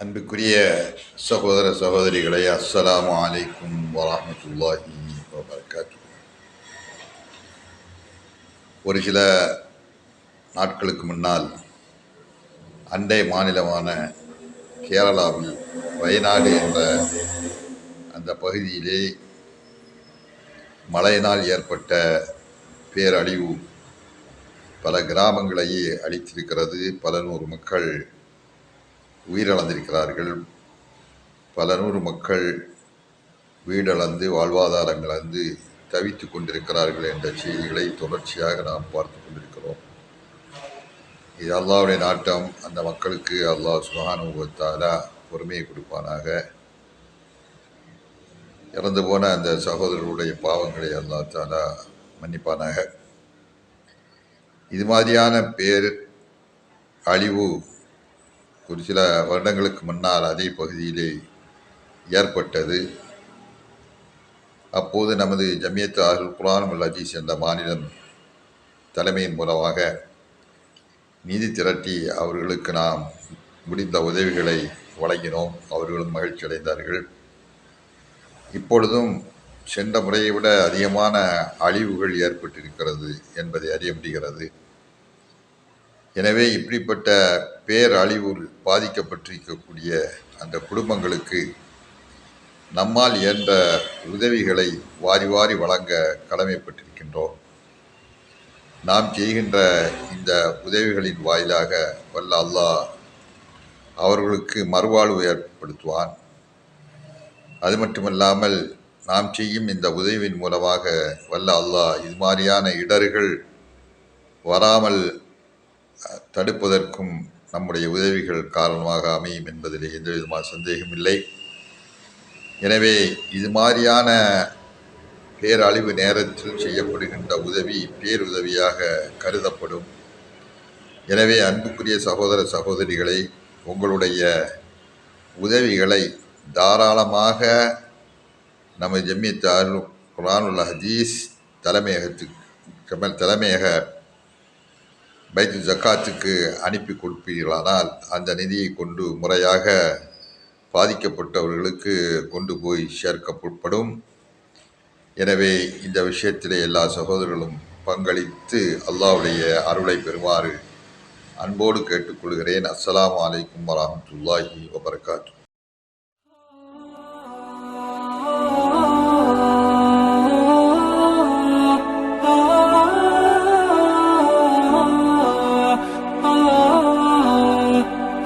அன்புக்குரிய சகோதர சகோதரிகளே, அஸ்ஸலாமு அலைக்கும் வரஹ்மத்துல்லாஹி வபரகாத்துஹு. ஒரு சில நாட்களுக்கு முன்னால் அண்டை மாநிலமான கேரளாவில் வயநாடு என்ற அந்த பகுதியிலே மழையினால் ஏற்பட்ட பேரழிவு பல கிராமங்களையே அழித்திருக்கிறது. பல நூறு மக்கள் உயிரிழந்திருக்கிறார்கள். பல நூறு மக்கள் வீடிழந்து வாழ்வாதாரங்கள் வந்து தவித்து கொண்டிருக்கிறார்கள் என்ற செய்திகளை தொடர்ச்சியாக நாம் பார்த்து கொண்டிருக்கிறோம். இது அல்லாஹ்வுடைய நாட்டம். அந்த மக்களுக்கு அல்லாஹ் சுப்ஹானஹு வ தஆலா பொறுமையை கொடுப்பானாக. இறந்து போன அந்த சகோதரர்களுடைய பாவங்களை அல்லாஹ் தஆலா மன்னிப்பானாக. இது மாதிரியான பேர் அழிவு ஒரு சில வருடங்களுக்கு முன்னால் அதே பகுதியிலே ஏற்பட்டது. அப்போது நமது ஜமியத் அஹ்லுல் குர்ஆன் வல் ஹதீஸ் என்ற மாநிலம் தலைமையின் மூலமாக நிதி திரட்டி அவர்களுக்கு நாம் முடிந்த உதவிகளை வழங்கினோம். அவர்களும் மகிழ்ச்சி அடைந்தார்கள். இப்பொழுதும் சென்ற முறையை விட அதிகமான அழிவுகள் ஏற்பட்டிருக்கிறது என்பதை அறிய முடிகிறது. எனவே இப்படிப்பட்ட பேரழிவில் பாதிக்கப்பட்டிருக்கக்கூடிய அந்த குடும்பங்களுக்கு நம்மால் இயன்ற உதவிகளை வாரி வாரி வழங்க கடமைப்பட்டிருக்கின்றோம். நாம் செய்கின்ற இந்த உதவிகளின் வாயிலாக வல்ல அல்லாஹ் அவர்களுக்கு மறுவாழ்வு ஏற்படுத்துவான். அது மட்டுமல்லாமல் நாம் செய்யும் இந்த உதவியின் மூலமாக வல்ல அல்லாஹ் இது மாதிரியான இடர்கள் வராமல் தடுப்பதற்கும் நம்முடைய உதவிகள் காரணமாக அமையும் என்பதிலே எந்த விதமான சந்தேகமில்லை. எனவே இது மாதிரியான பேரழிவு நேரத்தில் செய்யப்படுகின்ற உதவி பேருதவியாக கருதப்படும். எனவே அன்புக்குரிய சகோதர சகோதரிகளை, உங்களுடைய உதவிகளை தாராளமாக நம்ம ஜமியத் அஹ்லுல் குர்ஆன் வல் ஹதீஸ் தலைமையக பைத்து ஜக்காத்துக்கு அனுப்பி கொடுப்பீர்களானால் அந்த நிதியை கொண்டு முறையாக பாதிக்கப்பட்டவர்களுக்கு கொண்டு போய் சேர்க்கப்படும். எனவே இந்த விஷயத்திலே எல்லா சகோதரர்களும் பங்களித்து அல்லாஹ்வுடைய அருளை பெறுமாறு அன்போடு கேட்டுக்கொள்கிறேன். அஸ்ஸலாமு அலைக்கும் வரஹ்மத்துல்லாஹி வபரகாத்துஹு.